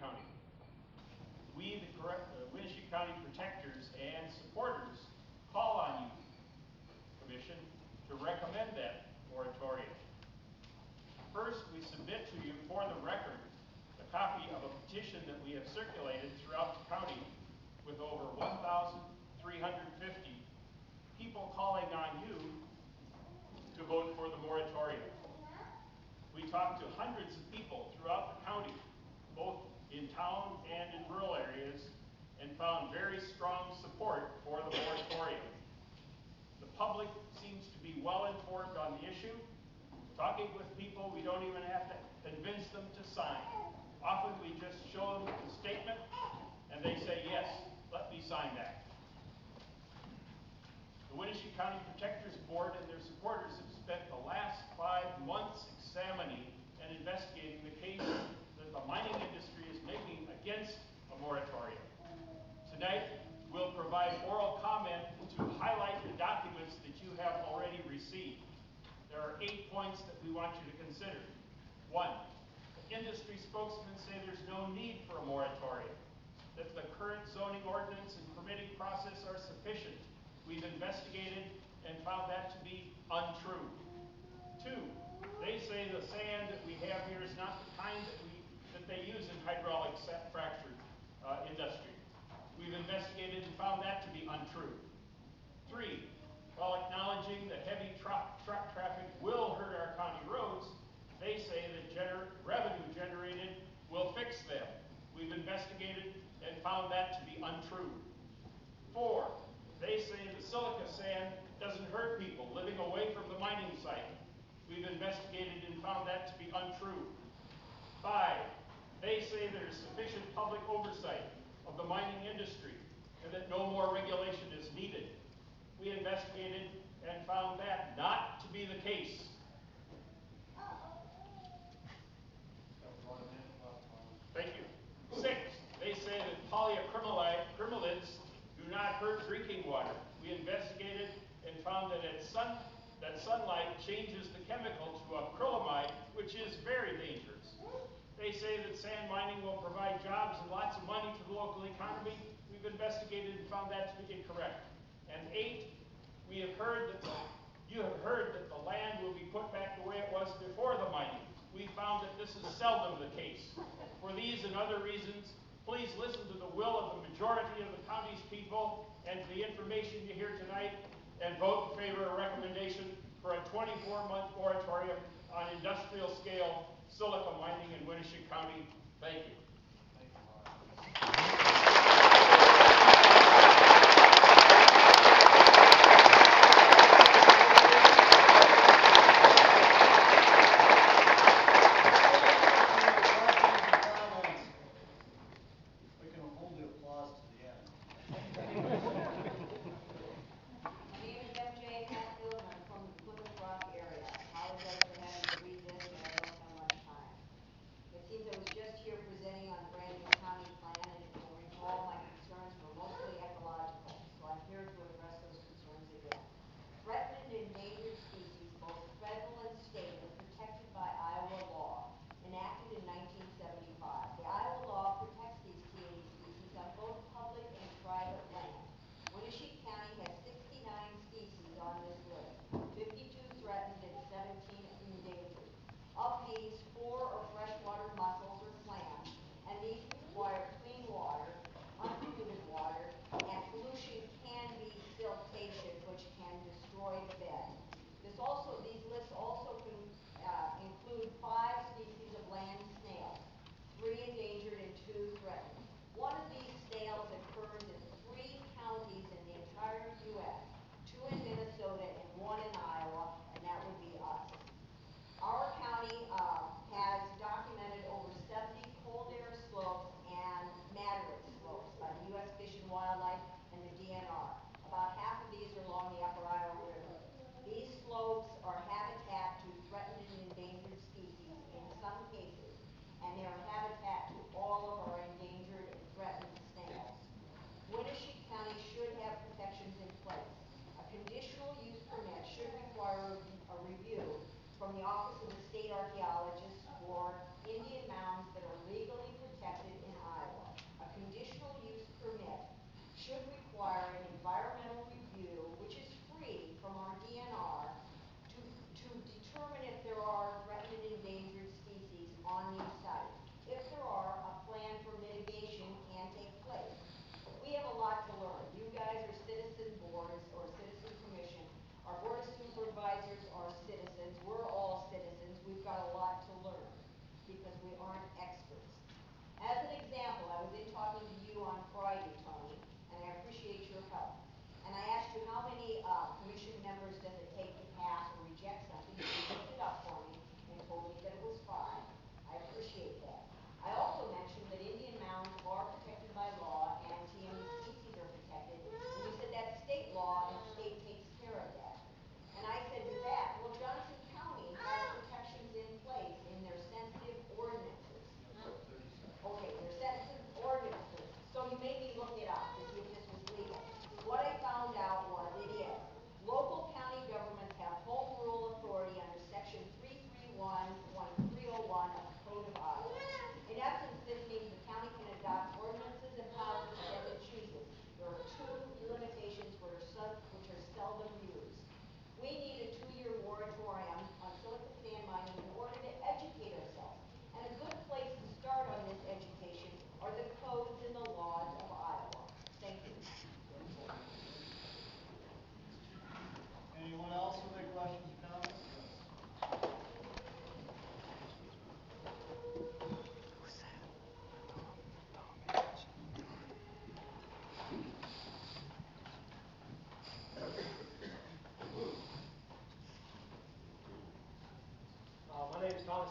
County. We, the Winneshiek County protectors and supporters, call on you, Commission, to recommend that moratorium. First, we submit to you for the record a copy of a petition that we have circulated throughout the county with over 1,350 people calling on you to vote for the moratorium. We talked to hundreds of people throughout the county, both in town and in rural areas, and found very strong support for the moratorium. The public seems to be well informed on the issue. Talking with people, we don't even have to convince them to sign. Often we just show them the statement and they say, yes, let me sign that. The Winneshiek County Protectors Board and their supporters have spent the last 5 months examining and investigating the case that the mining industry is making against a moratorium. Tonight, we'll provide oral comment to highlight the documents that you have already received. There are 8 points that we want you to consider. 1, the industry spokesmen say there's no need for a moratorium, that the current zoning ordinance and permitting process are sufficient. We've investigated and found that to be untrue. 2, they say the sand that we have here is not the kind that they use in hydraulic fracture industry. We've investigated and found that to be untrue. 3, while acknowledging that heavy truck traffic will hurt our county roads, they say that revenue generated will fix them. We've investigated and found that to be untrue. 4, they say the silica sand doesn't hurt people living away from the mining site. We've investigated and found that to be untrue. 5, they say there is sufficient public oversight of the mining industry and that no more regulation is needed. We investigated and found that not to be the case. Thank you. 6, they say that polyacrylamides do not hurt drinking water. We investigated and found that sunlight changes the chemical to acrylamide, which is very dangerous. They say that sand mining will provide jobs and lots of money to the local economy. We've investigated and found that to be incorrect. And 8, you have heard that the land will be put back the way it was before the mining. We found that this is seldom the case. For these and other reasons, please listen to the will of the majority of the county's people and to the information you hear tonight, and vote in favor of a recommendation for a 24-month moratorium on industrial scale silica mining in Winneshiek County. Thank you. Which can destroy the bed.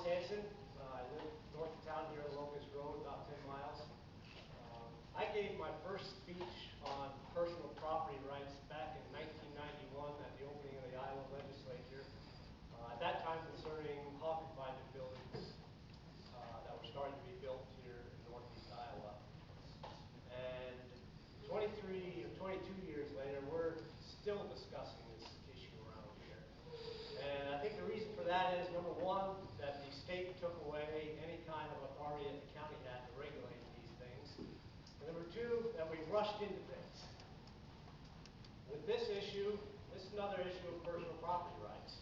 Sanson. I live north of town here on Locust Road, about 10 miles. I gave my first speech on personal property rights back in 1991 at the opening of the Iowa legislature. At that time concerning hog-confinement buildings that were starting to be built here in northeast Iowa. And 23 or 22 years later, we're still discussing this issue around here. And I think the reason for that is, number one, that the state took away any kind of authority that the county had to regulate these things. And number two, that we rushed into things. With this issue, this is another issue of personal property rights.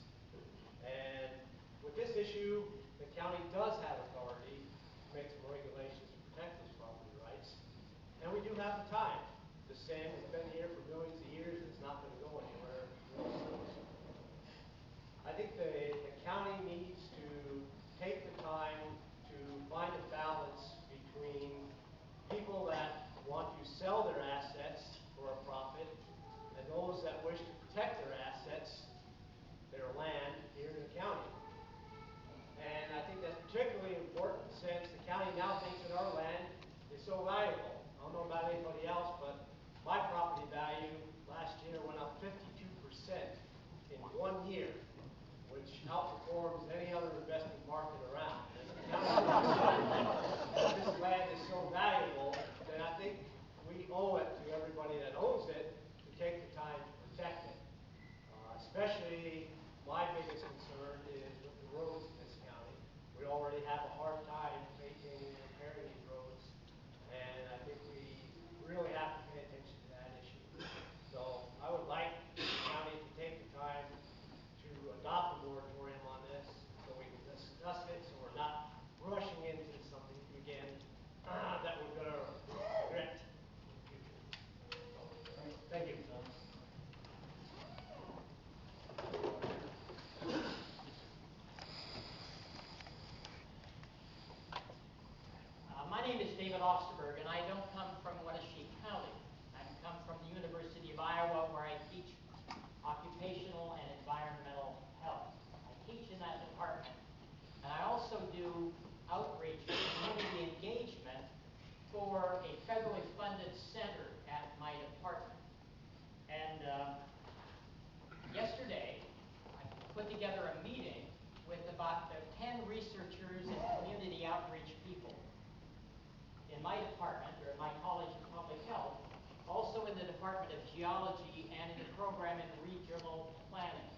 And with this issue, the county does have authority to make some regulations to protect those property rights. And we do have the time. The sand has been here for millions of years. It's not going to go anywhere. I think the county needs to take the time to find a balance between people that want to sell their assets for a profit and those that wish to protect their assets, their land here in the county. And I think that's particularly important since the county now thinks that our land is so valuable. I don't know about anybody else, but my property value last year went up 52% in 1 year, which outperforms any other investment market around. This land is so valuable that I think we owe it to everybody that owns it to take the time to protect it. Especially my biggest concern is with the roads in this county. We already have a hard time maintaining and repairing these roads, and I think we really have to pay attention to that issue. So I would like the county to take the time to adopt a moratorium on this so we can discuss it, so we're not rushing into something again that we're going to regret in the future. Thank you. My name is David Osterberg, and I don't come from Winneshiek County. I come from the University of Iowa, where I teach occupational and environmental health. I teach in that department, and I also do outreach and community engagement for a federally funded center at my department. And yesterday, I put together a meeting with about 10 researchers and community outreach people in my department, or in my College of Public Health, also in the Department of Geology and in the program in regional planning.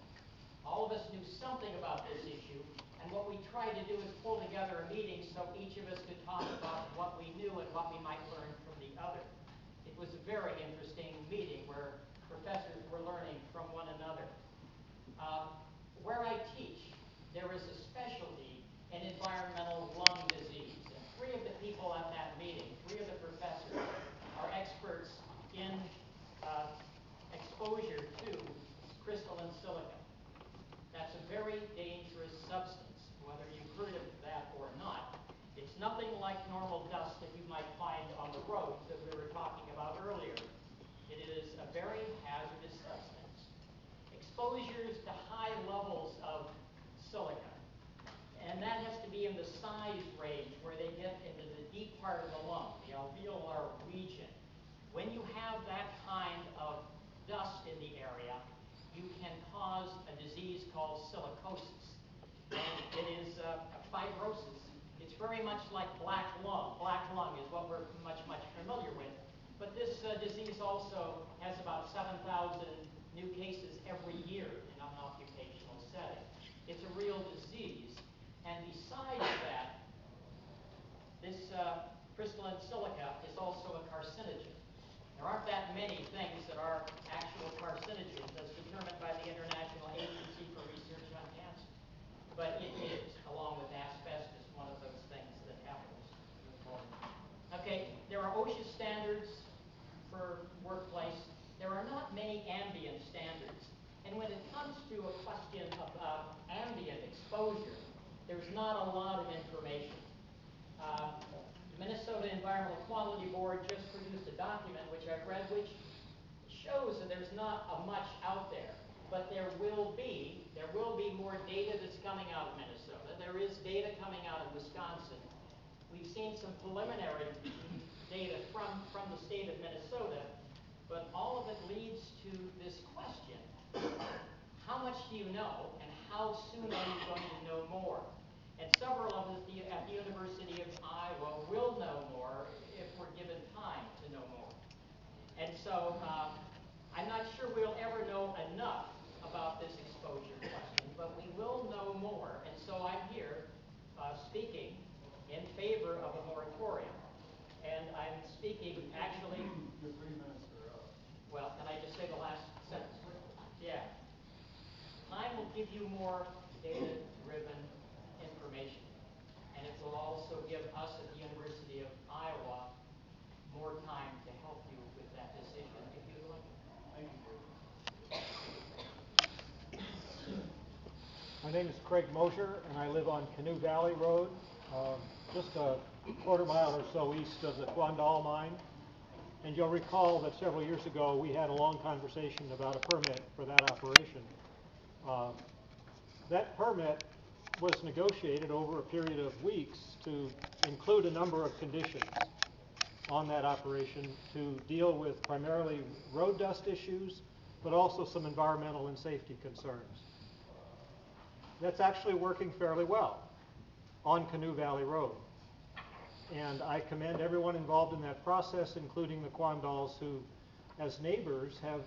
All of us knew something about this issue, and what we tried to do is pull together a meeting so each of us could talk about what we knew and what we might learn from the other. It was a very interesting meeting where professors were learning from one another. Where I teach, there is a specialty in environmental lung disease. And 3 of the people at that meeting, 3 of the professors, are experts in exposure to crystalline silica. That's a very dangerous substance, whether you've heard of that or not. It's nothing like normal dust that you might find on the roads that we were talking about earlier. It is a very hazardous substance. Exposures to high levels of silica, and that has to be in the size range where they get into the deep part of the lung, the alveolar region. When you have that kind of dust in the area, you can cause a disease called silicosis. And it is a fibrosis. It's very much like black lung. Black lung is what we're much familiar with. But this disease also has about 7,000 new cases every year in an occupational setting. It's a real disease. And besides that, this crystalline silica is also a carcinogen. There aren't that many things that are actual carcinogens as determined by the International Agency for Research on Cancer. But it is, along with asbestos, one of those things that happens. Okay, there are OSHA standards for workplace. There are not many ambient standards. And when it comes to a question about ambient exposure, there's not a lot of information. The Minnesota Environmental Quality Board just produced a document which I've read, which shows that there's not much out there. but there will be more data that's coming out of Minnesota. There is data coming out of Wisconsin. We've seen some preliminary data from the state of Minnesota, but all of it leads to this question: how much do you know, and how soon are you going to know more? And several of us at the University of Iowa will know more if we're given time to know more. And so I'm not sure we'll ever know enough about this exposure question, but we will know more. And so I'm here speaking in favor of a moratorium. And I'm speaking actually... Your 3 minutes are up. Well, can I just say the last sentence? Yeah. Time will give you more data-driven information. And it will also give us at the University of Iowa more time to help you with that decision if you'd like. Thank you. My name is Craig Mosher, and I live on Canoe Valley Road, just a quarter mile or so east of the Quandal mine. And you'll recall that several years ago we had a long conversation about a permit for that operation. That permit was negotiated over a period of weeks to include a number of conditions on that operation to deal with primarily road dust issues, but also some environmental and safety concerns. That's actually working fairly well on Canoe Valley Road. And I commend everyone involved in that process, including the Quandals, who, as neighbors, have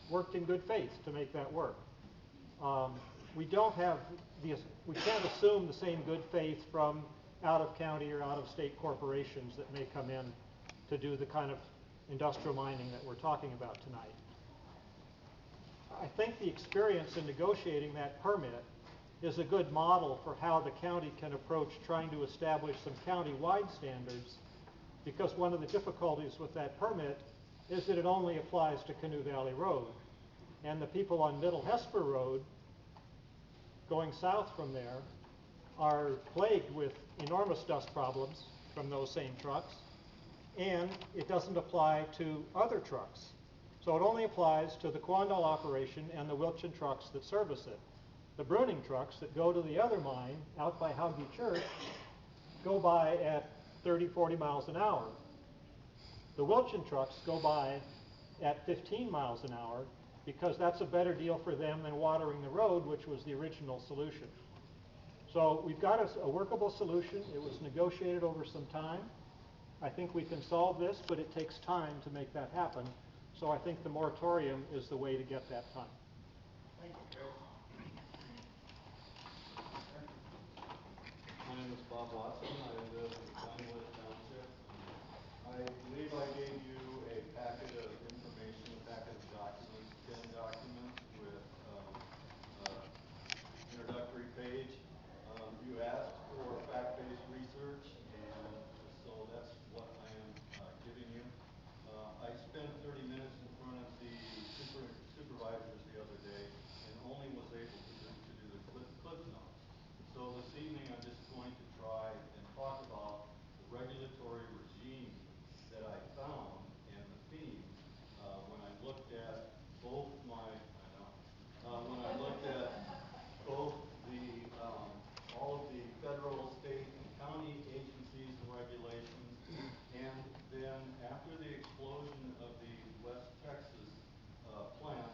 worked in good faith to make that work. We can't assume the same good faith from out-of-county or out-of-state corporations that may come in to do the kind of industrial mining that we're talking about tonight. I think the experience in negotiating that permit is a good model for how the county can approach trying to establish some county-wide standards, because one of the difficulties with that permit is that it only applies to Canoe Valley Road. And the people on Middle Hesper Road, going south from there, are plagued with enormous dust problems from those same trucks, and it doesn't apply to other trucks. So it only applies to the Quandal operation and the Wilchin trucks that service it. The Bruning trucks that go to the other mine out by Howgie Church go by at 30, 40 miles an hour. The Wilchin trucks go by at 15 miles an hour because that's a better deal for them than watering the road, which was the original solution. So we've got a workable solution. It was negotiated over some time. I think we can solve this, but it takes time to make that happen. So I think the moratorium is the way to get that time. Thank you, Craig. My name is Bob Watson. I live in Glenwood Township. I believe I gave you a packet of information, a packet of documents, 10 documents with introductory page. You asked for fact-based research, and so that's what I am giving you. I spent 30 minutes in front of the supervisors the other day and only was able to do the cliff notes. So this evening I'm just going to try and talk about the regulatory regime that I found and the theme when I looked at both when I looked at both the all of the federal, state, and county agencies and regulations, and then after the explosion of the West Texas plant,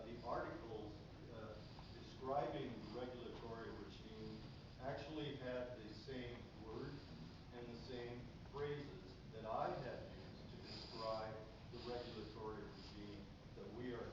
the articles describing the regulatory regime actually had the same words and the same phrases that I had used to describe the regulatory regime that we are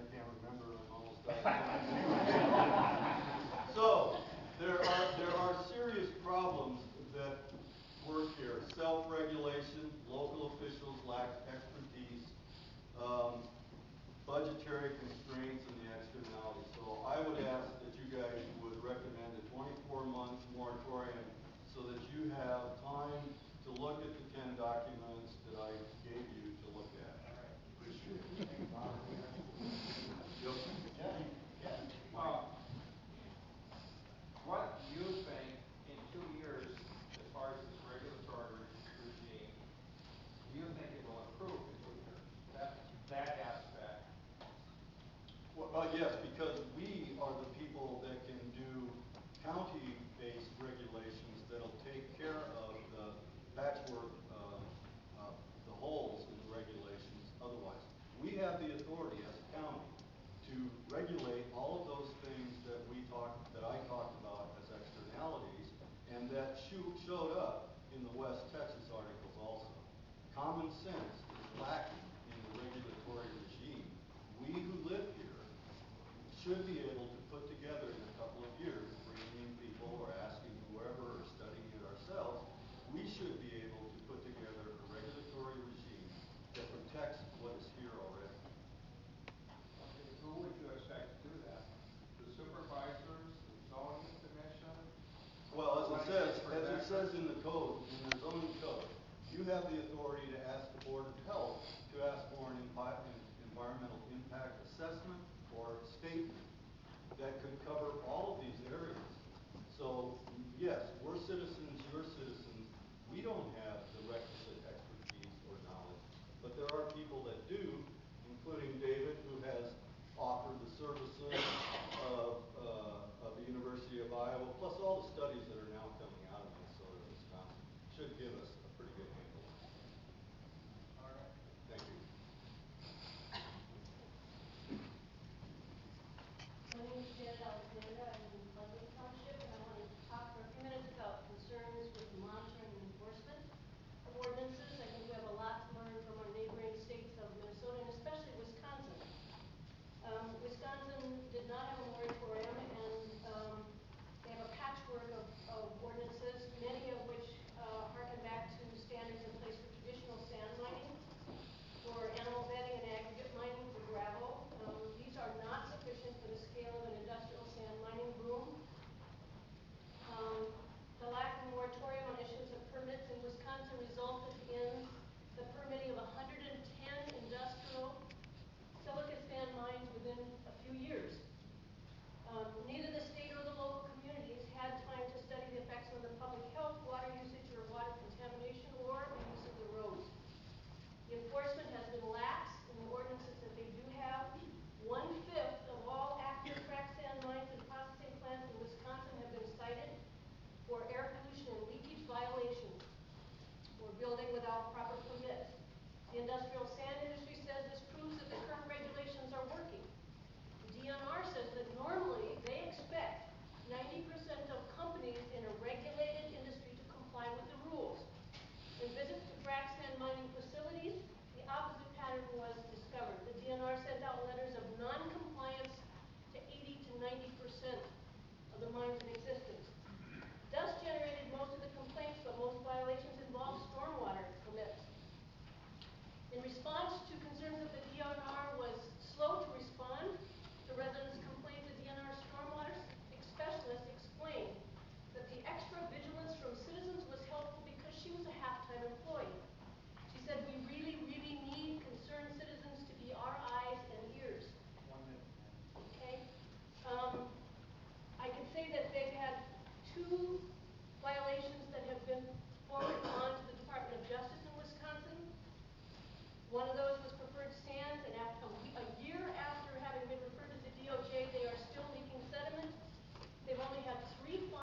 I can't remember, I'm almost done. So, there are serious problems that work here. Self-regulation, local officials lack expertise, budgetary constraints, and the externalities. So I would ask that you guys would recommend a 24-month moratorium so that you have time to look at the 10 documents that I gave you to look at. Appreciate it. Yep. What do you think in 2 years, as far as this regulatory regime, do you think it will improve in 2 years? That aspect. Well, yes, because we are the people that can do county-based regulations that'll take care of the patchwork, the holes in the regulations otherwise. We have the authority as a county to regulate all of those things that I talked about as externalities, and that showed up in the West Texas articles also. Common sense is lacking in the regulatory regime. We who live here should be able to put together in a couple of years, bringing in people or asking whoever or studying it ourselves, we should be able to put together a regulatory regime that protects what is here already. Okay, who would you expect to do that? The supervisors, the zoning commission? Well, as it says in the code, in the zoning code, you have the authority to ask the Board of Health to ask for an environmental impact assessment or statement that could cover all of these areas. So, yes, we're citizens, you're citizens. We don't have the requisite expertise or knowledge, but there are people that do, including David, who has offered the services of the University of Iowa, plus all the studies that are now coming out of Minnesota and Wisconsin, should give us a pretty good handle on it. All right. Thank you. My name is Janet Alexander. I live in Pleasant Township, and I want to talk for a few minutes about concerns with monitoring and enforcement of ordinances. I think we have a lot to learn from our neighboring states of Minnesota and especially Wisconsin. Wisconsin did not have a moratorium, and they have a patchwork of